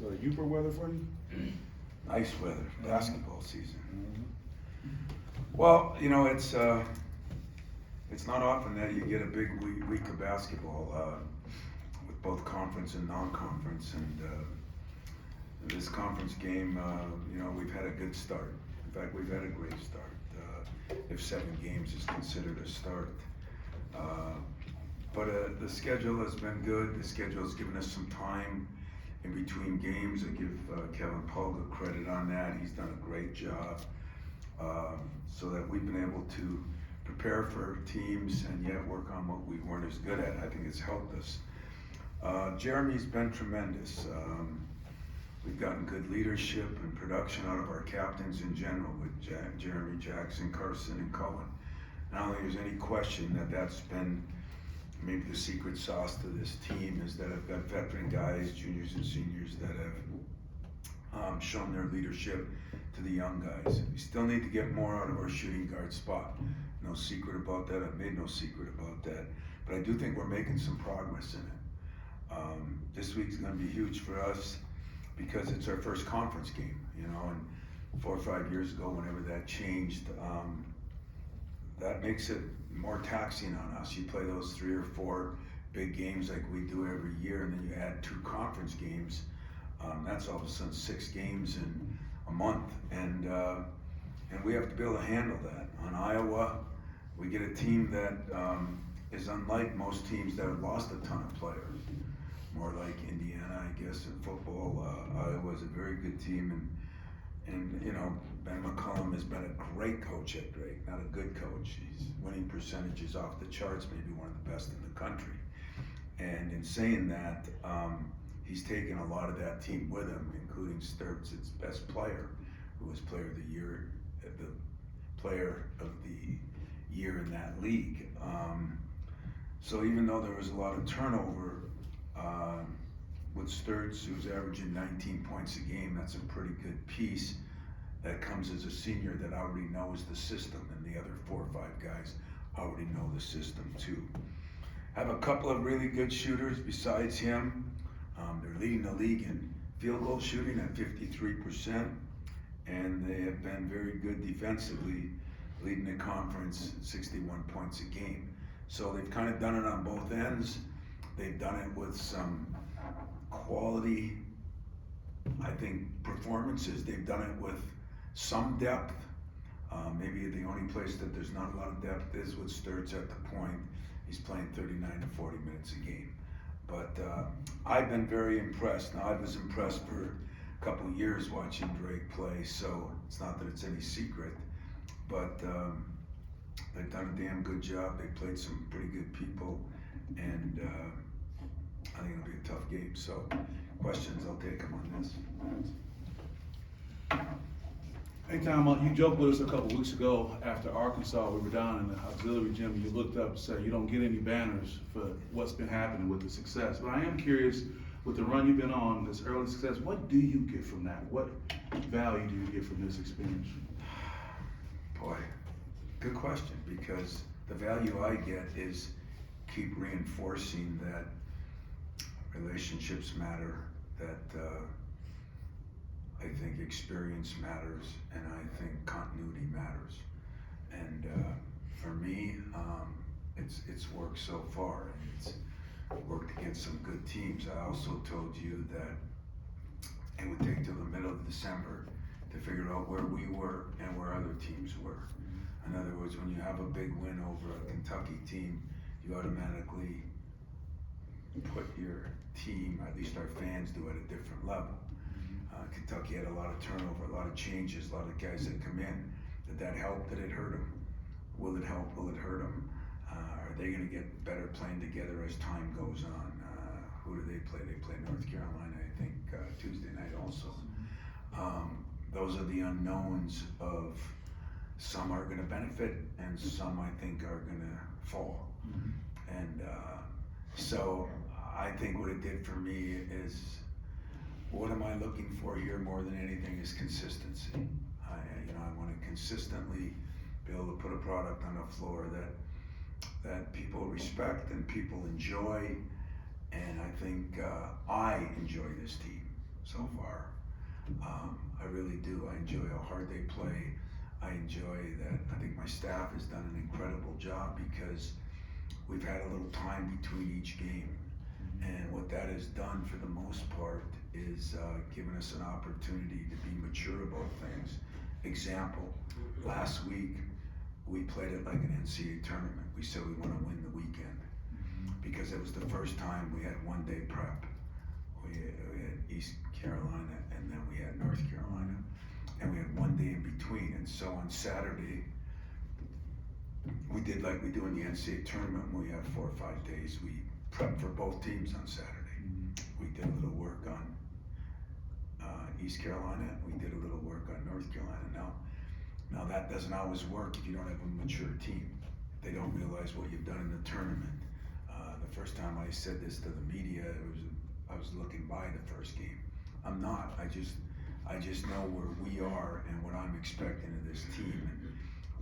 Uber weather for you? Nice weather, basketball season. Well, you know, it's not often that you get a big week of basketball with both conference and non-conference, and this conference game, you know, we've had a good start. In fact, we've had a great start. If 7 games is considered a start. But the schedule has been good. The schedule has given us some time in between games. I give Kevin Pulga credit on that. He's done a great job so that we've been able to prepare for teams and yet work on what we weren't as good at. I think it's helped us. Jeremy's been tremendous. We've gotten good leadership and production out of our captains in general with Jeremy, Jackson, Carson, and Cullen. I don't think there's any question that that's been maybe the secret sauce to this team, is that I've got veteran guys, juniors and seniors, that have shown their leadership to the young guys. We still need to get more out of our shooting guard spot. No secret about that. I've made no secret about that. But I do think we're making some progress in it. This week's going to be huge for us because it's our first conference game, you know, and 4 or 5 years ago, whenever that changed, that makes it more taxing on us. You play those 3 or 4 big games like we do every year, and then you add 2 conference games. That's all of a sudden 6 games in a month, and we have to be able to handle that. On Iowa, we get a team that is unlike most teams that have lost a ton of players. More like Indiana, I guess, in football. Iowa is a very good team, and you know, Ben McCollum has been a great coach at Drake, not a good coach. His winning percentages off the charts, maybe one of the best in the country. And in saying that, he's taken a lot of that team with him, including Sturts, its best player, who was player of the year, in that league. So even though there was a lot of turnover with Sturts, who's averaging 19 points a game, that's a pretty good piece. That comes as a senior that already knows the system, and the other 4 or 5 guys already know the system too. Have a couple of really good shooters besides him. They're leading the league in field goal shooting at 53%, and they have been very good defensively, leading the conference 61 points a game. So they've kind of done it on both ends. They've done it with some quality, I think, performances. They've done it with some depth. Maybe the only place that there's not a lot of depth is with Sturts at the point. He's playing 39 to 40 minutes a game. But I've been very impressed. Now, I was impressed for a couple of years watching Drake play, so it's not that it's any secret. But they've done a damn good job. They played some pretty good people, and I think it'll be a tough game. So, questions, I'll take them on this. Hey Tom, you joked with us a couple weeks ago after Arkansas. We were down in the auxiliary gym, and you looked up and said you don't get any banners for what's been happening with the success. But I am curious, with the run you've been on, this early success, what do you get from that? What value do you get from this experience? Boy, good question, because the value I get is keep reinforcing that relationships matter, that I think experience matters, and I think continuity matters. And for me, it's worked so far, and it's worked against some good teams. I also told you that it would take till the middle of December to figure out where we were and where other teams were. In other words, when you have a big win over a Kentucky team, you automatically put your team, at least our fans do, at a different level. Kentucky had a lot of turnover, a lot of changes, a lot of guys that come in. Did that help? Did it hurt them? Will it help? Will it hurt them? Are they going to get better playing together as time goes on? Who do they play? They play North Carolina, I think, Tuesday night also. Those are the unknowns of some are going to benefit and some I think are going to fall. And so I think what it did for me is, what am I looking for here more than anything is consistency. I want to consistently be able to put a product on the floor that people respect and people enjoy, and I think I enjoy this team so far. I really do. I enjoy how hard they play. I enjoy that. I think my staff has done an incredible job because we've had a little time between each game. And what that has done for the most part is given us an opportunity to be mature about things. Example, last week we played it like an NCAA tournament. We said we want to win the weekend because it was the first time we had 1 day prep. We had East Carolina and then we had North Carolina. And we had 1 day in between. And so on Saturday, we did like we do in the NCAA tournament when we have 4 or 5 days. We prep for both teams on Saturday. We did a little work on East Carolina. We did a little work on North Carolina. Now that doesn't always work if you don't have a mature team. They don't realize what you've done in the tournament. The first time I said this to the media, I was looking by the first game. I'm not. I just know where we are and what I'm expecting of this team. And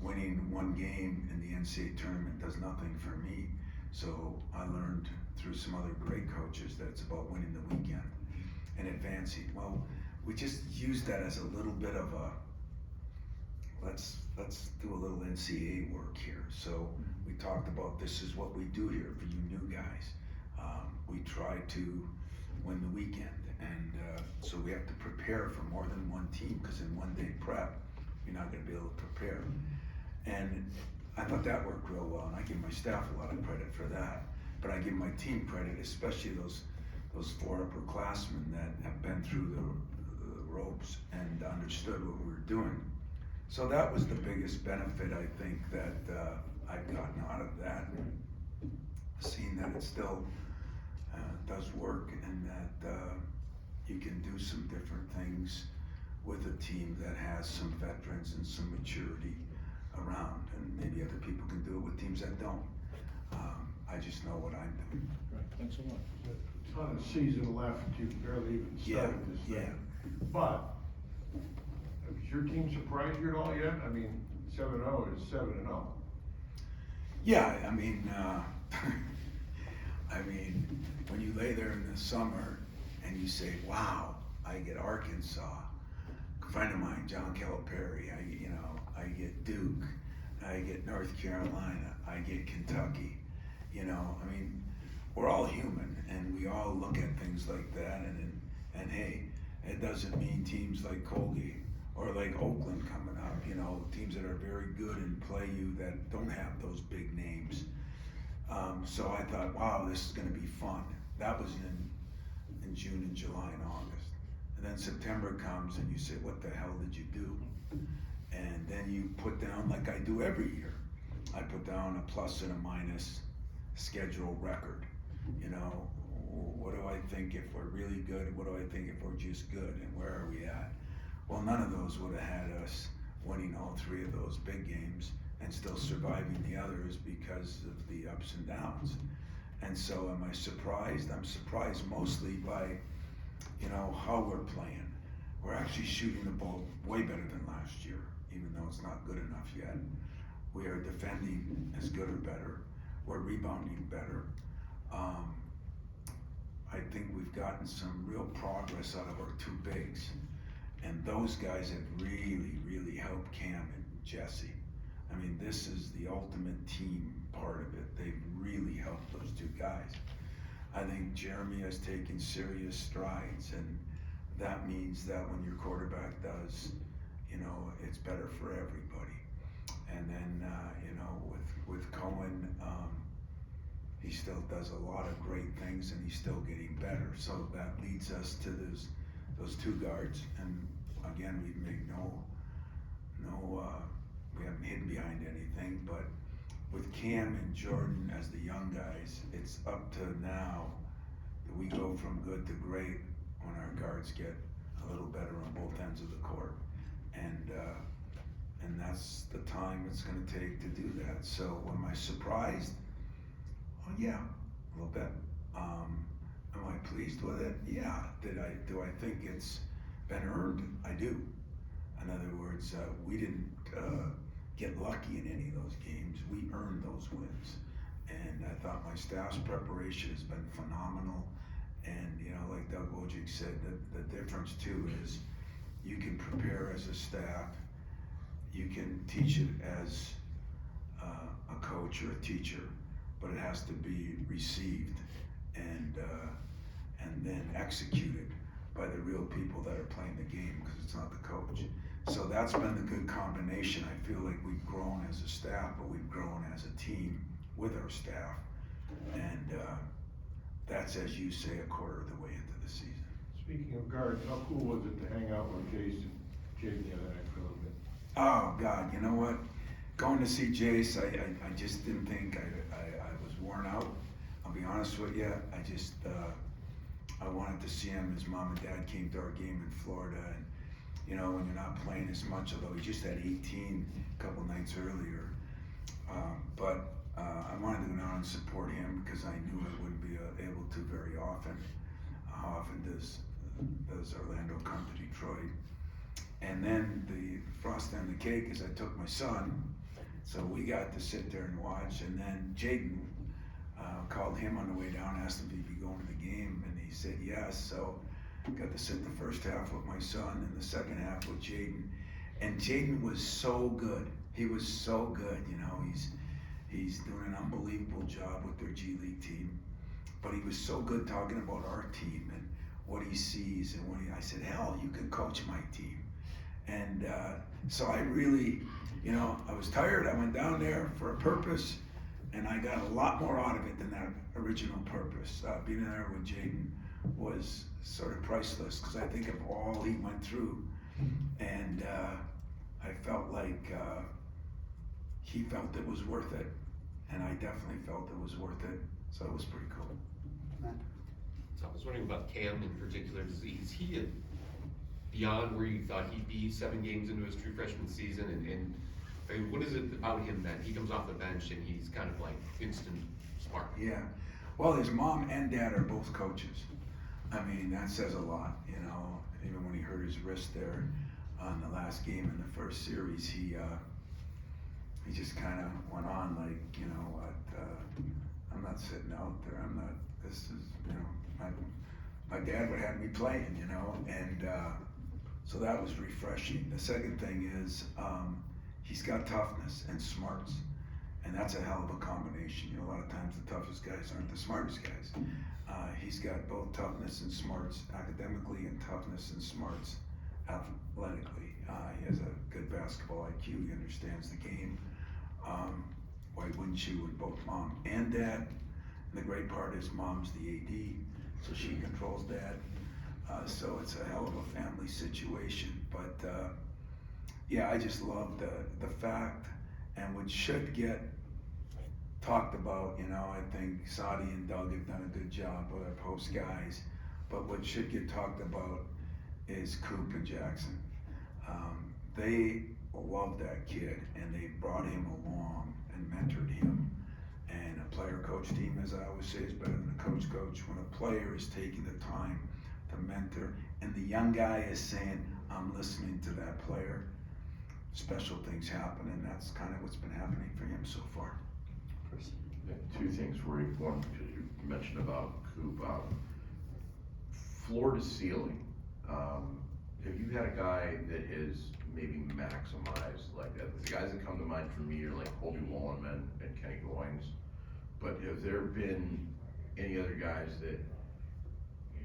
winning 1 game in the NCAA tournament does nothing for me. So I learned through some other great coaches that it's about winning the weekend and advancing. Well, we just used that as a little bit of a let's do a little NCAA work here. So we talked about this is what we do here for you new guys. We try to win the weekend, and so we have to prepare for more than 1 team because in 1 day prep, you're not going to be able to prepare. And I thought that worked real well, and I give my staff a lot of credit for that. But I give my team credit, especially those 4 upperclassmen that have been through the ropes and understood what we were doing. So that was the biggest benefit I think that I've gotten out of that, seeing that it still does work and that you can do some different things with a team that has some veterans and some maturity around, and maybe other people can do it with teams that don't. I just know what I'm doing. Right, thanks so much. A ton of season left, you barely even started this thing. But, has your team surprised you at all yet? I mean, 7-0 is 7-0. Yeah, I mean, when you lay there in the summer and you say, wow, I get Arkansas, a friend of mine, John Calipari, I get Duke, I get North Carolina, I get Kentucky, we're all human and we all look at things like that and hey, it doesn't mean teams like Colgate or like Oakland coming up, teams that are very good and play you that don't have those big names. So I thought, wow, this is gonna be fun. That was in June and July and August. And then September comes and you say, what the hell did you do? And then you put down, like I do every year, I put down a plus and a minus schedule record. What do I think if we're really good? What do I think if we're just good? And where are we at? Well, none of those would have had us winning all 3 of those big games and still surviving the others because of the ups and downs. And so am I surprised? I'm surprised mostly by, how we're playing. We're actually shooting the ball way better than last year, even though it's not good enough yet. We are defending as good or better. We're rebounding better. I think we've gotten some real progress out of our 2 bigs. And those guys have really, really helped Cam and Jesse. This is the ultimate team part of it. They've really helped those 2 guys. I think Jeremy has taken serious strides, and that means that when your quarterback does, it's better for everybody. And then, with Cohen, he still does a lot of great things and he's still getting better. So that leads us to those 2 guards. And again, we've made we haven't hidden behind anything, but with Cam and Jordan as the young guys, it's up to now that we go from good to great when our guards get a little better on both ends of the court. And that's the time it's going to take to do that. So am I surprised? Oh yeah, a little bit. Am I pleased with it? Yeah. Do I think it's been earned? I do. In other words, we didn't get lucky in any of those games. We earned those wins. And I thought my staff's preparation has been phenomenal. And like Doug Wojcik said, the difference too is you can prepare as a staff, you can teach it as a coach or a teacher, but it has to be received and then executed by the real people that are playing the game, because it's not the coach. So that's been the good combination. I feel like we've grown as a staff, but we've grown as a team with our staff. And that's, as you say, a quarter of the way into the season. Speaking of guards, how cool was it to hang out with Jason the other night for a little bit? Oh God, you know what? Going to see Jace, I just didn't think I was worn out. I'll be honest with you. I wanted to see him. His mom and dad came to our game in Florida, and you know, when you're not playing as much, although he just had 18 a couple nights earlier. But I wanted to go down and support him because I knew I wouldn't be able to very often. How often does Orlando come to Detroit? And then the frosting on the cake is I took my son, so we got to sit there and watch. And then Jaden called him on the way down, asked him if he'd be going to the game, and he said yes. So got to sit the first half with my son and the second half with Jaden. And Jaden was so good. He was so good. You know, he's doing an unbelievable job with their G League team. But he was so good talking about our team and what he sees and I said, hell, you can coach my team. And so I really, you know, I was tired. I went down there for a purpose, and I got a lot more out of it than that original purpose. Being there with Jaden was sort of priceless, because I think of all he went through, and I felt like he felt it was worth it, and I definitely felt it was worth it. So it was pretty cool. So I was wondering about Cam in particular. Is he beyond where you thought he'd be 7 games into his true freshman season? And I mean, what is it about him that he comes off the bench and he's kind of like instant spark? Yeah. Well, his mom and dad are both coaches. I mean, that says a lot, you know. Even when he hurt his wrist there on the last game in the first series, he just kind of went on like, you know what, I'm not sitting out there. This is, you know, my dad would have me playing, you know, and so that was refreshing. The second thing is he's got toughness and smarts, and that's a hell of a combination. You know, a lot of times the toughest guys aren't the smartest guys. He's got both toughness and smarts academically, and toughness and smarts athletically. He has a good basketball IQ. He understands the game. Why wouldn't you with both mom and dad? And the great part is mom's the AD, so she controls dad. So it's a hell of a family situation. But yeah, I just love the fact, and what should get talked about, you know, I think Sadi and Doug have done a good job with our post guys, but what should get talked about is Coop and Jackson. They love that kid, and they brought him along and mentored him. And a player-coach team, as I always say, is better than a coach-coach. When a player is taking the time to mentor, and the young guy is saying, I'm listening to that player, special things happen, and that's kind of what's been happening for him so far. Two things for you. One, because you mentioned about Coop, floor to ceiling. Have you had a guy that has maybe maximized like that? The guys that come to mind for me are like Colby Wallenman and Kenny Goins. But have there been any other guys that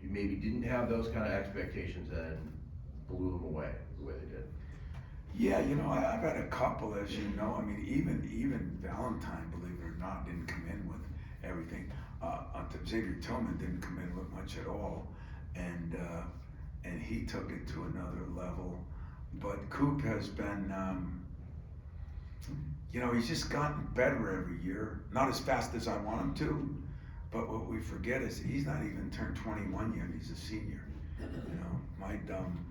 you maybe didn't have those kind of expectations and blew them away the way they did? Yeah, you know, I've had a couple, as you know. I mean, even Valentine, believe it or not, didn't come in with everything. Xavier Tillman didn't come in with much at all, and he took it to another level. But Coop has been, you know, he's just gotten better every year. Not as fast as I want him to, but what we forget is he's not even turned 21 yet. He's a senior. You know, my dumb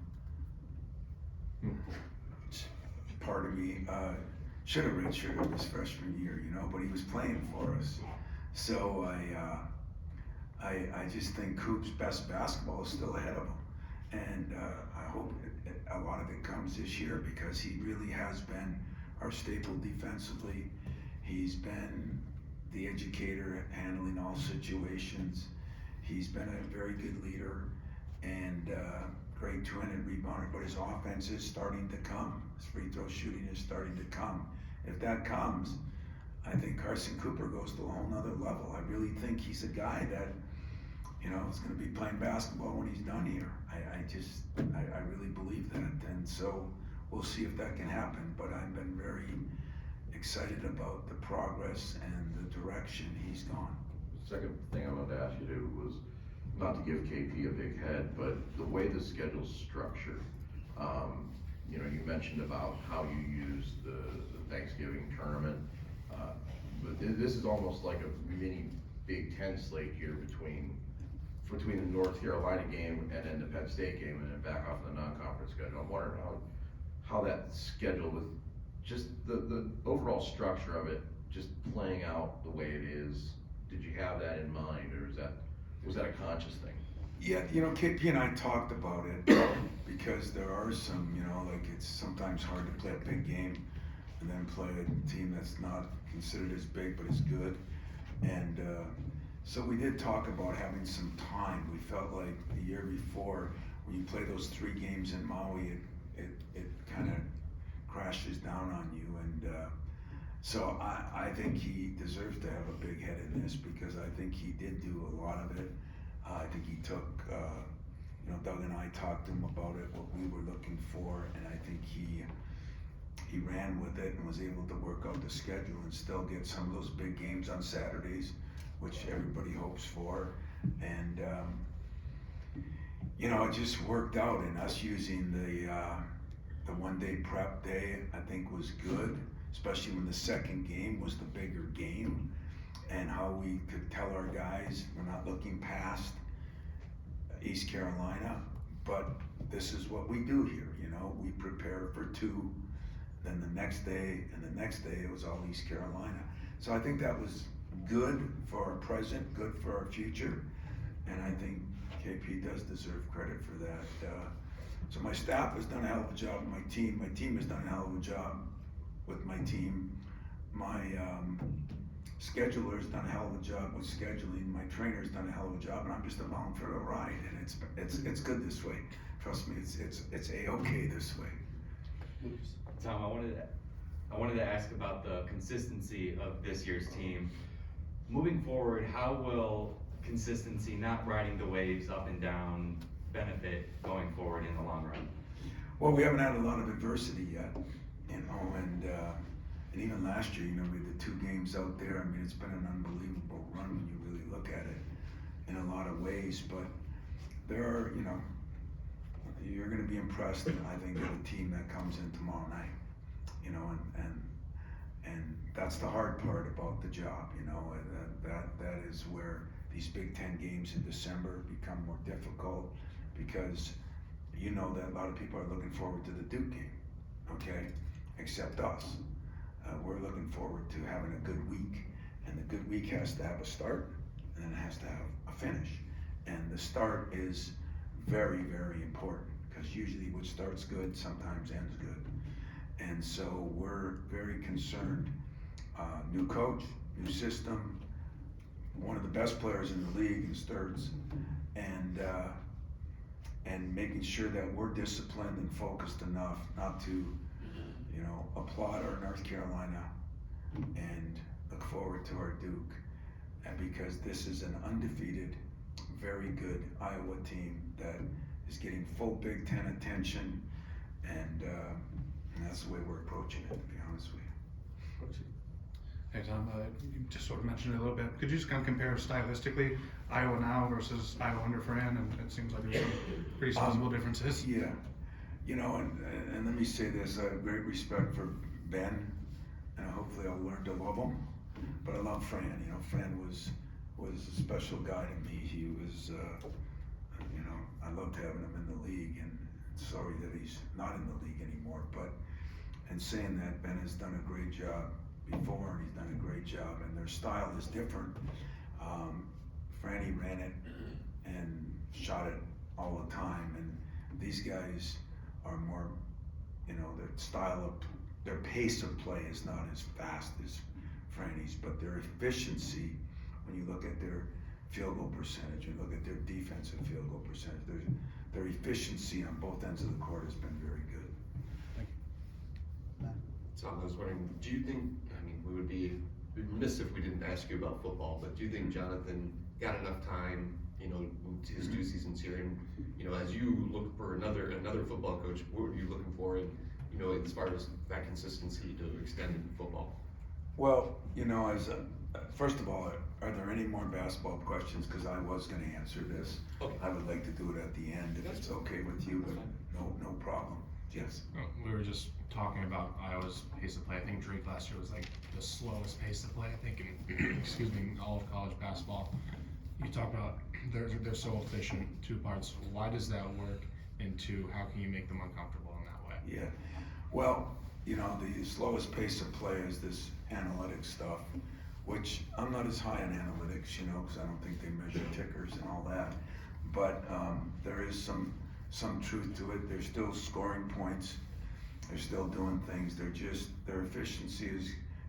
part of me should have redshirted his freshman year, you know, but he was playing for us. So I just think Coop's best basketball is still ahead of him, and I hope a lot of it comes this year, because he really has been our staple defensively. He's been the educator, handling all situations. He's been a very good leader and great great two-handed rebounder, but his offense is starting to come. His free throw shooting is starting to come. If that comes, I think Carson Cooper goes to a whole nother level. I really think he's a guy that, you know, is going to be playing basketball when he's done here. I really believe that. And so we'll see if that can happen. But I've been very excited about the progress and the direction he's gone. Second thing I wanted to ask you to was, not to give KP a big head, but the way the schedule's structured. You know, you mentioned about how you use the Thanksgiving tournament, but this is almost like a mini Big Ten slate here between the North Carolina game and then the Penn State game, and then back off the non-conference schedule. I'm wondering how that schedule, with just the overall structure of it, just playing out the way it is. Did you have that in mind, or was that a conscious thing? Yeah, you know, KP and I talked about it because there are some, you know, like it's sometimes hard to play a big game and then play a team that's not considered as big but as good. And so we did talk about having some time. We felt like the year before, when you play those 3 games in Maui, it kind of crashes down on you. And so I think he deserves to have a big head in this, because I think he did do a lot of it. I think he took, you know, Doug and I talked to him about it, what we were looking for, and I think he ran with it and was able to work out the schedule and still get some of those big games on Saturdays, which everybody hopes for. And, you know, it just worked out, and us using the 1-day prep day, I think was good, especially when the second game was the bigger game, and how we could tell our guys we're not looking past East Carolina, but this is what we do here, you know, we prepare for 2, then the next day, and the next day it was all East Carolina. So I think that was good for our present, good for our future, and I think KP does deserve credit for that. So my staff has done a hell of a job with my team has done a hell of a job with my team. My scheduler has done a hell of a job with scheduling. My trainer's done a hell of a job, and I'm just along for the ride. And it's good this way. Trust me, it's a-okay this way. Tom, I wanted to ask about the consistency of this year's team. Moving forward, how will consistency, not riding the waves up and down, benefit going forward in the long run? Well, we haven't had a lot of adversity yet, you know, and even last year, you know, we had the 2 games out there. I mean, it's been an unbelievable run when you really look at it in a lot of ways, but there are, you know, you're going to be impressed, I think, with the team that comes in tomorrow night, you know, and that's the hard part about the job, you know, that is where these Big Ten games in December become more difficult, because you know that a lot of people are looking forward to the Duke game, okay, except us. We're looking forward to having a good week, and the good week has to have a start, and then it has to have a finish. And the start is very, very important, because usually what starts good sometimes ends good. And so we're very concerned. New coach, new system, one of the best players in the league in Sturts, and making sure that we're disciplined and focused enough not to, you know, applaud our North Carolina and look forward to our Duke, and because this is an undefeated, very good Iowa team that is getting full Big Ten attention, and that's the way we're approaching it, to be honest with you. Hey Tom, you just sort of mentioned it a little bit. Could you just kind of compare stylistically Iowa now versus Iowa under Fran? And it seems like there's some pretty sizable differences. Yeah, you know, and let me say this: I have great respect for Ben, and hopefully I'll learn to love him. But I love Fran. You know, Fran was a special guy to me. He was, you know, I loved having him in the league, and sorry that he's not in the league anymore. But in saying that, Ben has done a great job before, and he's done a great job, and their style is different. Franny ran it and shot it all the time, and these guys are more, you know, their pace of play is not as fast as Franny's, but their efficiency, when you look at their field goal percentage, you look at their defensive field goal percentage, their efficiency on both ends of the court has been very good. Tom, I was wondering, do you think, I mean, we'd be remiss if we didn't ask you about football, but do you think Jonathan got enough time, you know, his 2 seasons here, and, you know, as you look for another football coach, what are you looking for, and, you know, as far as that consistency to extend in football? Well, you know, first of all, are there any more basketball questions? Because I was going to answer this. Okay. I would like to do it at the end if it's okay with you, but no problem. Yes. We were just talking about Iowa's pace of play. I think Drake last year was like the slowest pace of play, I think, in, excuse me, in all of college basketball. You talked about they're so efficient, 2 parts. Why does that work? And 2, how can you make them uncomfortable in that way? Yeah. Well, you know, the slowest pace of play is this analytics stuff, which I'm not as high on analytics, you know, because I don't think they measure tickers and all that. But there is some truth to it. They're still scoring points. They're still doing things. Their efficiency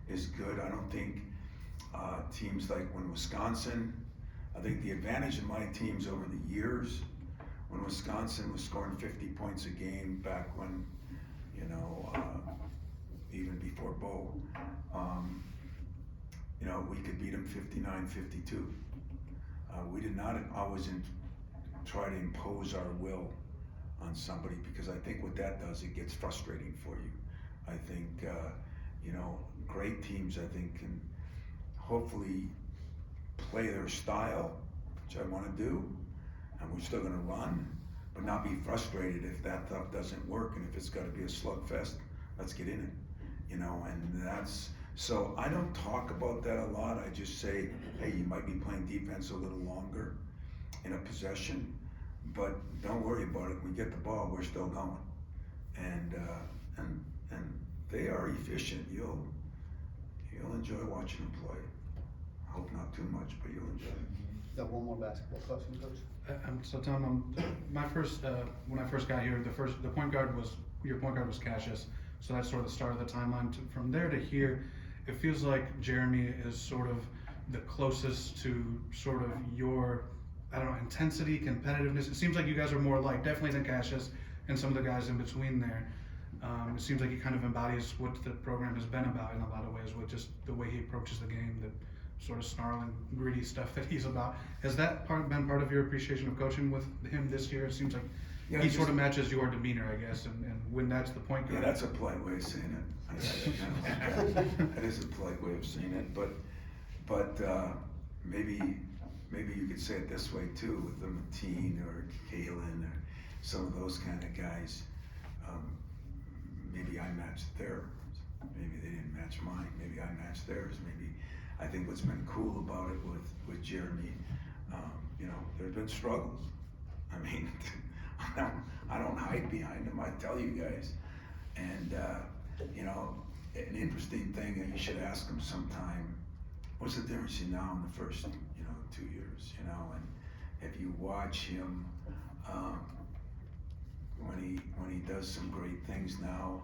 is good. I don't think teams like when Wisconsin, I think the advantage of my teams over the years, when Wisconsin was scoring 50 points a game back when, you know, even before Bo, you know, we could beat them 59-52. We did not always try to impose our will on somebody, because I think what that does, it gets frustrating for you. I think, you know, great teams, I think, can hopefully play their style, which I want to do, and we're still going to run, but not be frustrated if that stuff doesn't work, and if it's got to be a slugfest, let's get in it, you know, and that's, so I don't talk about that a lot. I just say, hey, you might be playing defense a little longer in a possession, but don't worry about it. We get the ball, we're still going, and they are efficient. You'll enjoy watching them play. I hope not too much, but you'll enjoy it. Got one more basketball question, Coach? So Tom, my first when I first got here, the point guard was your point guard was Cassius, so that's sort of the start of the timeline. From there to here, it feels like Jeremy is sort of the closest to sort of your, I don't know, intensity, competitiveness. It seems like you guys are more like definitely than Cassius and some of the guys in between there. It seems like he kind of embodies what the program has been about in a lot of ways, with just the way he approaches the game, the sort of snarling, gritty stuff that he's about. Has that been part of your appreciation of coaching with him this year? It seems like he sort of matches your demeanor, I guess, and when that's the point guard. Yeah, that's a polite way of saying it. That is a polite way of saying it, but maybe you could say it this way too, with the Mateen or Kalen or some of those kind of guys. Maybe I matched theirs. Maybe they didn't match mine. Maybe I matched theirs. Maybe I think what's been cool about it with Jeremy, you know, there's been struggles. I mean, I don't hide behind them. I tell you guys, and you know, an interesting thing that you should ask him sometime. What's the difference now in the first, 2 years, and if you watch him, when he does some great things now,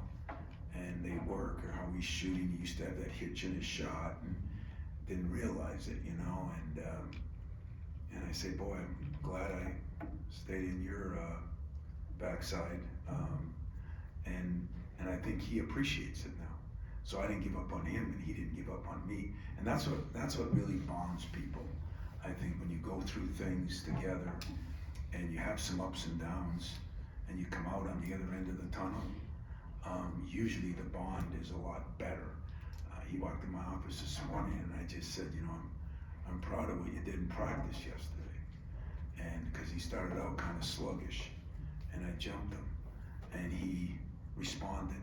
and they work, or how he's shooting, he used to have that hitch in his shot, and didn't realize it, and I say, boy, I'm glad I stayed in your backside, and I think he appreciates it now. So I didn't give up on him, and he didn't give up on me, and that's what really bonds people. I think when you go through things together, and you have some ups and downs, and you come out on the other end of the tunnel, usually the bond is a lot better. He walked in my office this morning, and I just said, I'm proud of what you did in practice yesterday, and because he started out kind of sluggish, and I jumped him, and he responded,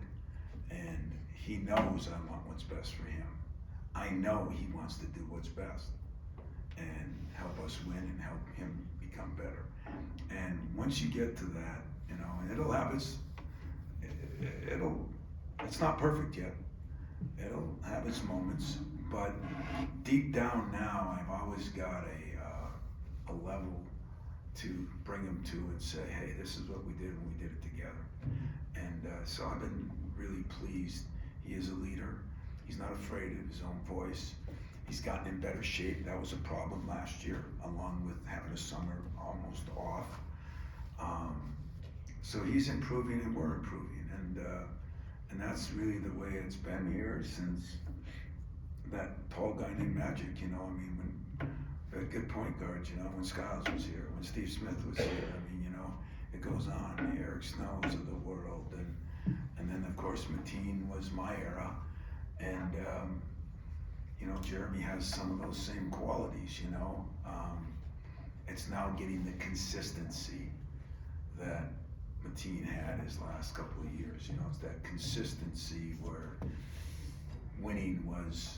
and he knows I want what's best for him. I know he wants to do what's best and help us win and help him become better. And once you get to that, and it'll have it's not perfect yet. It'll have its moments, but deep down now, I've always got a level to bring him to and say, hey, this is what we did when we did it together. And so I've been really pleased. He is a leader. He's not afraid of his own voice. He's gotten in better shape. That was a problem last year, along with having a summer almost off. So he's improving and we're improving, and that's really the way it's been here since that tall guy named Magic, you know, I mean, when we had good point guards, you know, when Skiles was here, when Steve Smith was here, I mean, you know, it goes on, the Eric Snows of the world, and then of course Mateen was my era, and you know, Jeremy has some of those same qualities, you know. It's now getting the consistency that Mateen had his last couple of years, you know, it's that consistency where winning was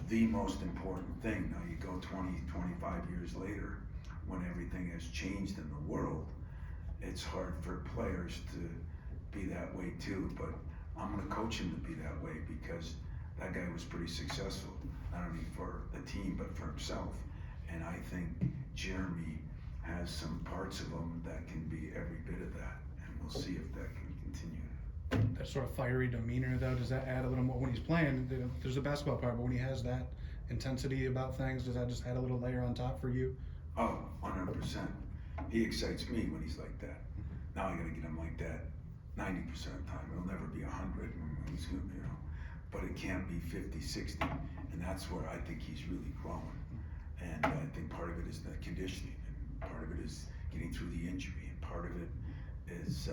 the most important thing. Now you go 20, 25 years later, when everything has changed in the world, it's hard for players to be that way too, but I'm gonna coach him to be that way because that guy was pretty successful, not only for the team, but for himself. And I think Jeremy has some parts of him that can be every bit of that, and we'll see if that can continue. That sort of fiery demeanor, though, does that add a little more when he's playing? There's a basketball part, but when he has that intensity about things, does that just add a little layer on top for you? Oh, 100%. He excites me when he's like that. Now I gotta get him like that 90% of the time. It'll never be 100 when he's good, you know, but it can't be 50, 60, and that's where I think he's really growing. And I think part of it is the conditioning, and part of it is getting through the injury, and part of it is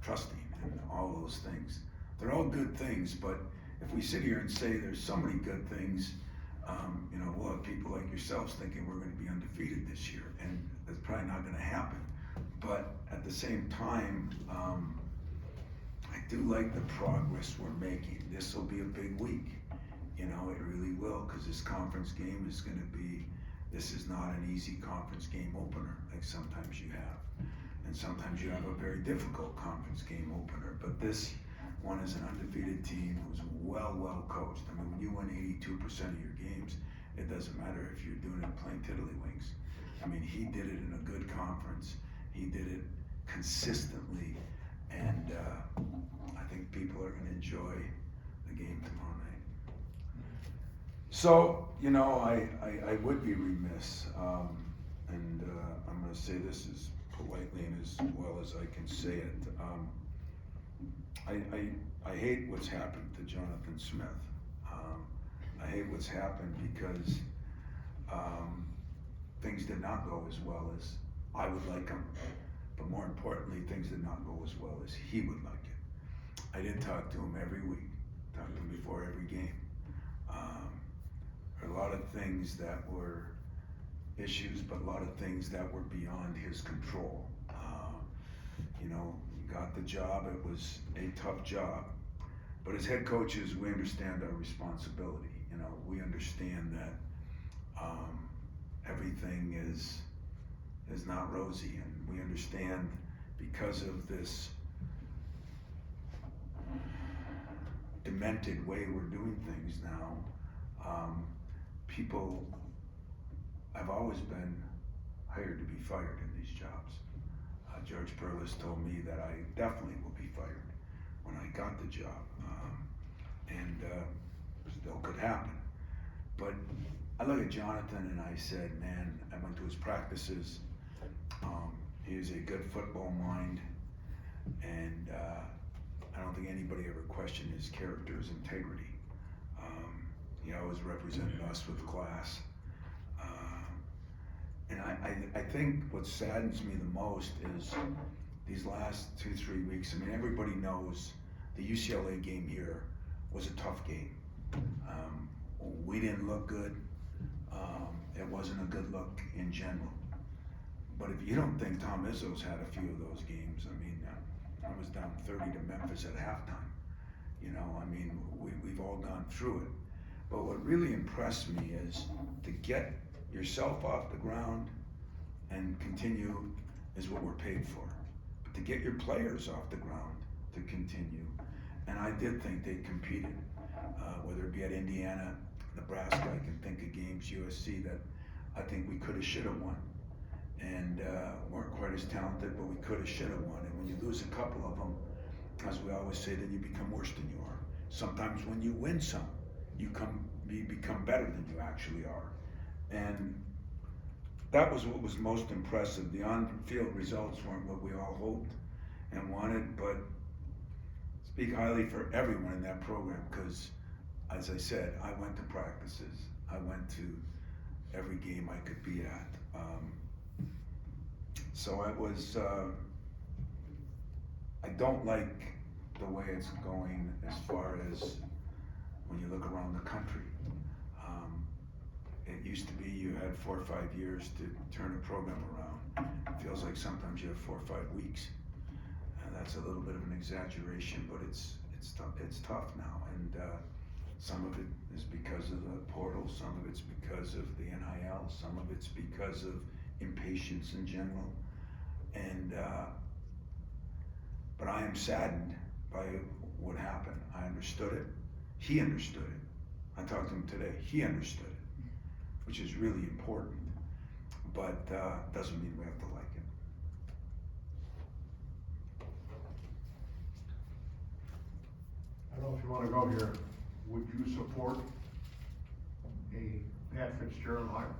trusting, and all those things. They're all good things, but if we sit here and say there's so many good things, you know, we'll have people like yourselves thinking we're going to be undefeated this year, and that's probably not going to happen. But at the same time, I do like the progress we're making. This will be a big week. You know, it really will, because this conference game is going to be, this is not an easy conference game opener like sometimes you have. And sometimes you have a very difficult conference game opener, but this one is an undefeated team who's well coached. I mean, when you win 82% of your games, it doesn't matter if you're doing it playing tiddlywinks. I mean, he did it in a good conference. He did it consistently, and I think people are going to enjoy the game tomorrow night. So, you know, I would be remiss, and I'm going to say this as politely and as well as I can say it. I hate what's happened to Jonathan Smith. I hate what's happened because things did not go as well as I would like them, but more importantly, things did not go as well as he would like it. I did talk to him every week, talked to him before every game. There are a lot of things that were issues, but a lot of things that were beyond his control. You know, he got the job, it was a tough job, but as head coaches, we understand our responsibility. You know, we understand that everything is not rosy, and we understand because of this demented way we're doing things now, people have always been hired to be fired in these jobs. George Perlis told me that I definitely will be fired when I got the job, and still could happen. But I look at Jonathan and I said, man, I went to his practices. He is a good football mind, and I don't think anybody ever questioned his character's integrity. He always represented us with class. And I think what saddens me the most is these last 2-3 weeks. I mean, everybody knows the UCLA game here was a tough game. We didn't look good. It wasn't a good look in general. But if you don't think Tom Izzo's had a few of those games, I mean, I was down 30 to Memphis at halftime. You know, I mean, we've all gone through it. But what really impressed me is to get yourself off the ground and continue is what we're paid for. But to get your players off the ground to continue, and I did think they competed, whether it be at Indiana, Nebraska. I can think of games, USC, that I think we could have, should have won, and weren't quite as talented, but we could have, should have won. And when you lose a couple of them, as we always say, then you become worse than you are. Sometimes when you win some, you become better than you actually are. And that was what was most impressive. The on-field results weren't what we all hoped and wanted, but speak highly for everyone in that program, because, as I said, I went to practices. I went to every game I could be at. So I was, I don't like the way it's going as far as when you look around the country. It used to be you had 4 or 5 years to turn a program around. It feels like sometimes you have 4 or 5 weeks. And that's a little bit of an exaggeration, but it's tough now. And some of it is because of the portal, some of it's because of the NIL, some of it's because of impatience in general. And but I am saddened by what happened. I understood it. He understood it. I talked to him today. He understood it, which is really important. But doesn't mean we have to like it. I don't know if you wanna go here, would you support a Pat Fitzgerald hire?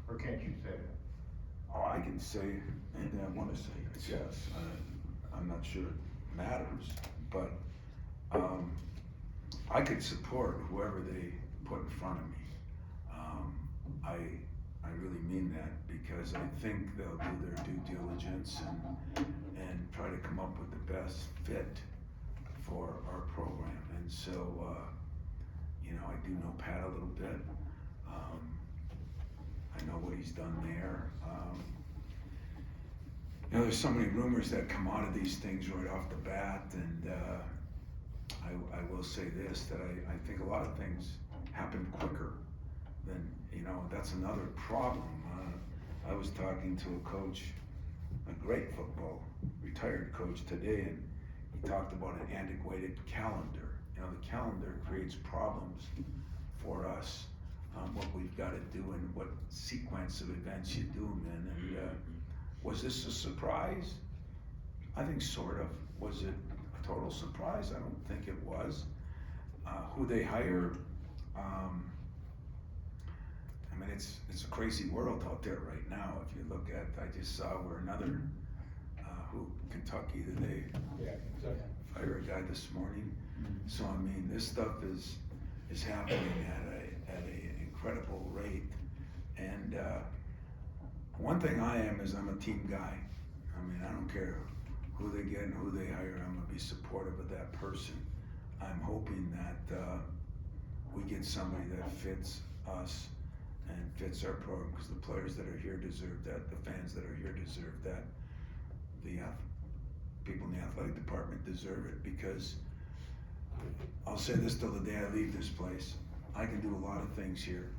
Or can't you say that? Oh, I can say anything I want to say, I guess. I'm not sure it matters, but I could support whoever they put in front of me. I really mean that, because I think they'll do their due diligence and try to come up with the best fit for our program. And so, you know, I do know Pat a little bit. I know what he's done there. You know, there's so many rumors that come out of these things right off the bat, and I will say this, that I think a lot of things happen quicker than, you know, that's another problem. I was talking to a coach, a great football, retired coach today, and he talked about an antiquated calendar. You know, the calendar creates problems for us, what we've got to do and what sequence of events you do them in. And was this a surprise? I think sort of. Was it a total surprise? I don't think it was. Who they hire, I mean, it's a crazy world out there right now. If you look at, I just saw where another, Kentucky, that they fire a guy this morning. So I mean, this stuff is happening at a incredible rate. And one thing I am is I'm a team guy. I mean, I don't care who they get and who they hire. I'm gonna be supportive of that person. I'm hoping that we get somebody that fits us and fits our program, because the players that are here deserve that, the fans that are here deserve that, the people in the athletic department deserve it, because I'll say this till the day I leave this place, I can do a lot of things here.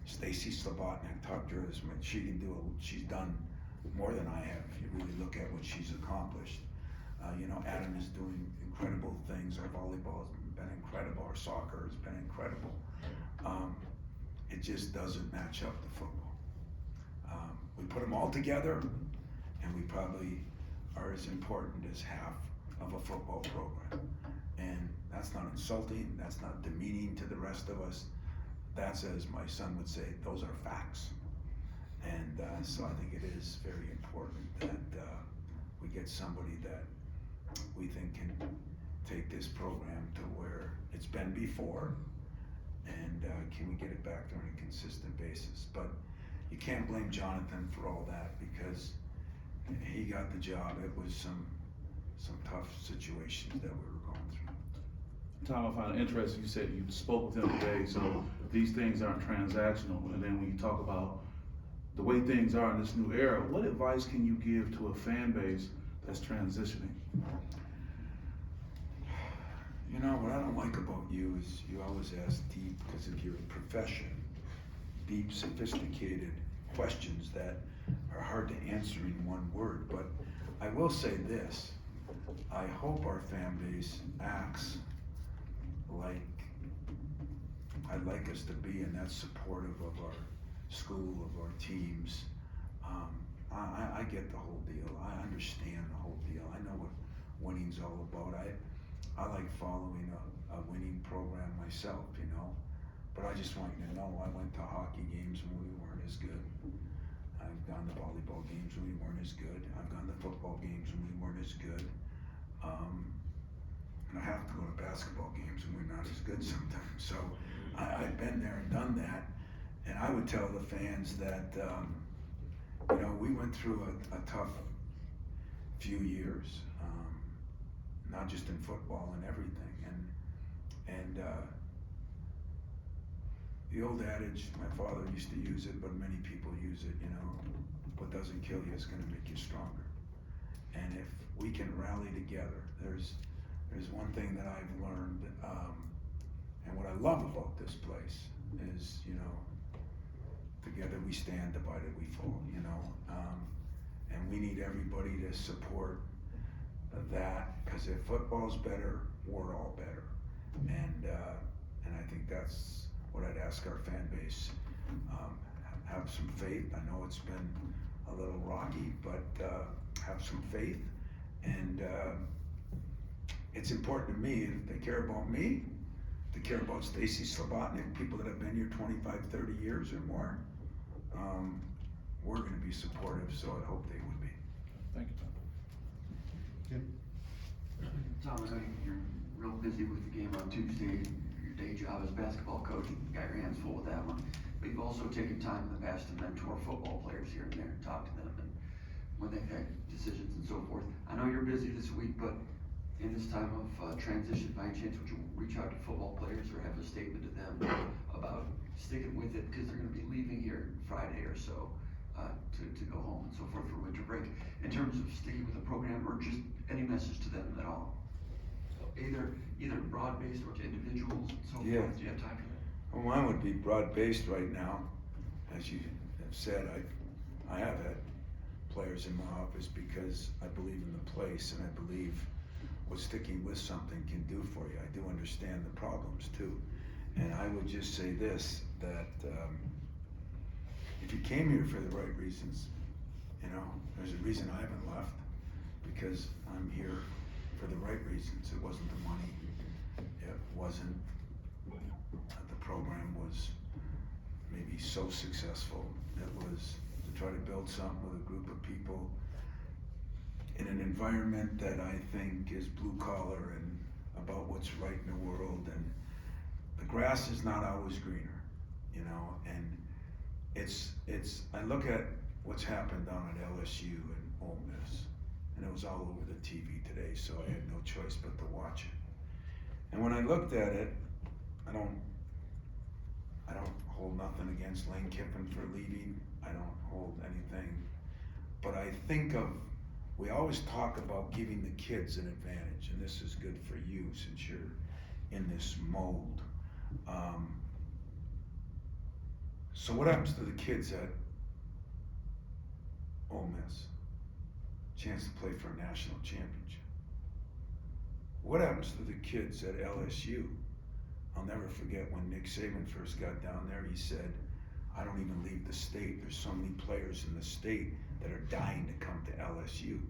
Stacy Slobotnik, talked to her this morning, she's done more than I have, if you really look at what she's accomplished. You know, Adam is doing incredible things. Our volleyball has been incredible. Our soccer has been incredible. It just doesn't match up to football. We put them all together, and we probably are as important as half of a football program. And that's not insulting, that's not demeaning to the rest of us. That's, as my son would say, those are facts. And so I think it is very important that we get somebody that we think can take this program to where it's been before, and can we get it back there on a consistent basis. But you can't blame Jonathan for all that, because he got the job. It was some tough situations that we were going through. Tom, I find it interesting, you said you spoke with him today, so these things aren't transactional. And then when you talk about the way things are in this new era, what advice can you give to a fan base that's transitioning? You know, what I don't like about you is you always ask deep, because of your profession, deep, sophisticated questions that are hard to answer in one word. But I will say this, I hope our fan base acts like I'd like us to be, and that's supportive of our school, of our teams. I get the whole deal. I understand the whole deal. I know what winning's all about. I like following a winning program myself, you know. But I just want you to know, I went to hockey games when we weren't as good. I've gone to volleyball games when we weren't as good. I've gone to football games when we weren't as good. And I have to go to basketball games when we're not as good sometimes. So I've been there and done that. And I would tell the fans that, you know, we went through a tough few years, not just in football and everything. And the old adage, my father used to use it, but many people use it, you know, what doesn't kill you is gonna make you stronger. And if we can rally together, there's one thing that I've learned, and what I love about this place is, you know, together we stand, divided we fall, you know, and we need everybody to support that, because if football's better, we're all better. And I think that's what I'd ask our fan base. Have some faith. I know it's been a little rocky, but have some faith. And it's important to me, if they care about me, if they care about Stacy Slobotnik, people that have been here 25, 30 years or more, we're gonna be supportive, so I hope they would be. Thank you, Tom. Tom, I know you're real busy with the game on Tuesday, your day job as basketball coach, you got your hands full with that one. But you've also taken time in the past to mentor football players here and there, and talk to them, and when they've had decisions and so forth. I know you're busy this week, but in this time of transition, by any chance, would you reach out to football players or have a statement to them about sticking with it, because they're gonna be leaving here Friday or so, to go home and so forth for winter break, in terms of sticking with the program, or just any message to them at all? Either broad-based or to individuals and so Yeah. forth, do you have time for that? Well, mine would be broad-based right now. As you have said, I have had players in my office because I believe in the place, and I believe what sticking with something can do for you. I do understand the problems too. And I would just say this, that if you came here for the right reasons, you know, there's a reason I haven't left, because I'm here for the right reasons. It wasn't the money, it wasn't that the program was maybe so successful. It was to try to build something with a group of people in an environment that I think is blue collar and about what's right in the world. And the grass is not always greener, you know, and I look at what's happened down at LSU and Ole Miss, and it was all over the TV today, so I had no choice but to watch it. And when I looked at it, I don't hold nothing against Lane Kiffin for leaving. I don't hold anything, but I think we always talk about giving the kids an advantage, and this is good for you since you're in this mold. So what happens to the kids at Ole Miss? Chance to play for a national championship. What happens to the kids at LSU? I'll never forget when Nick Saban first got down there, he said, I don't even leave the state. There's so many players in the state that are dying to come to LSU.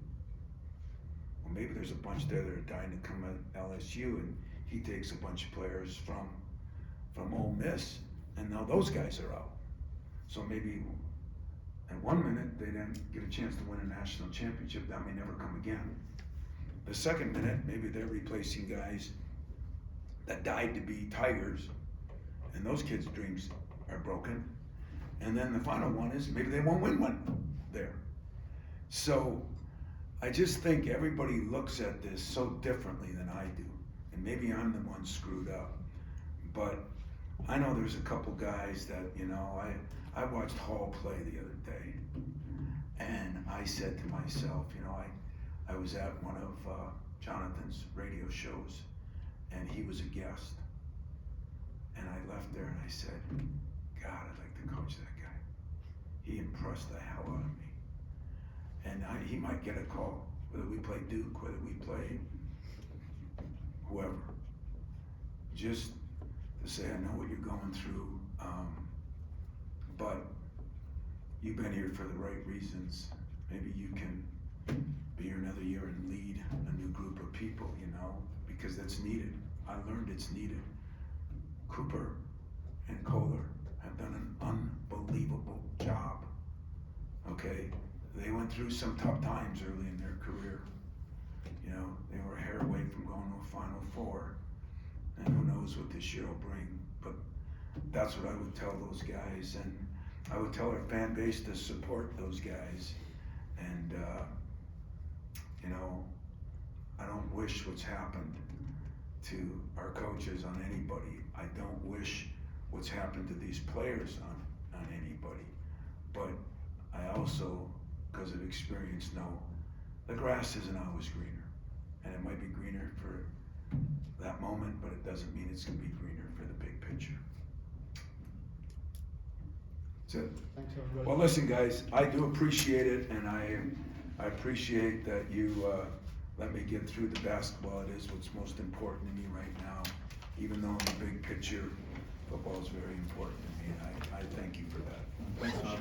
Well, maybe there's a bunch there that are dying to come to LSU, and he takes a bunch of players from Ole Miss, and now those guys are out. So maybe in 1 minute they didn't get a chance to win a national championship. That may never come again. The second minute, maybe they're replacing guys that died to be Tigers, and those kids' dreams are broken. And then the final one is maybe they won't win one there. So I just think everybody looks at this so differently than I do. And maybe I'm the one screwed up. But I know there's a couple guys that, you know, I watched Hall play the other day, and I said to myself, you know, I was at one of Jonathan's radio shows, and he was a guest. And I left there and I said, God, I'd like to coach that guy. He impressed the hell out of me. And he might get a call, whether we play Duke, whether we play whoever. Just to say, I know what you're going through, but you've been here for the right reasons. Maybe you can be here another year and lead a new group of people, you know, because that's needed. I learned it's needed. Cooper and Kohler have done an unbelievable job. Okay, they went through some tough times early in their career. You know, they were a hair away from going to a Final Four, and who knows what this year will bring. But that's what I would tell those guys, and I would tell our fan base to support those guys. And you know, I don't wish what's happened to our coaches on anybody. I don't wish what's happened to these players on anybody. But I also, because of experience, know the grass isn't always greener. And it might be greener for that moment, but it doesn't mean it's gonna be greener for the big picture. That's it. Thanks, everybody. Well, listen, guys, I do appreciate it, and I appreciate that you let me get through the basketball. It is what's most important to me right now, even though in the big picture, football is very important to me, and I thank you for that. Thanks, Tom.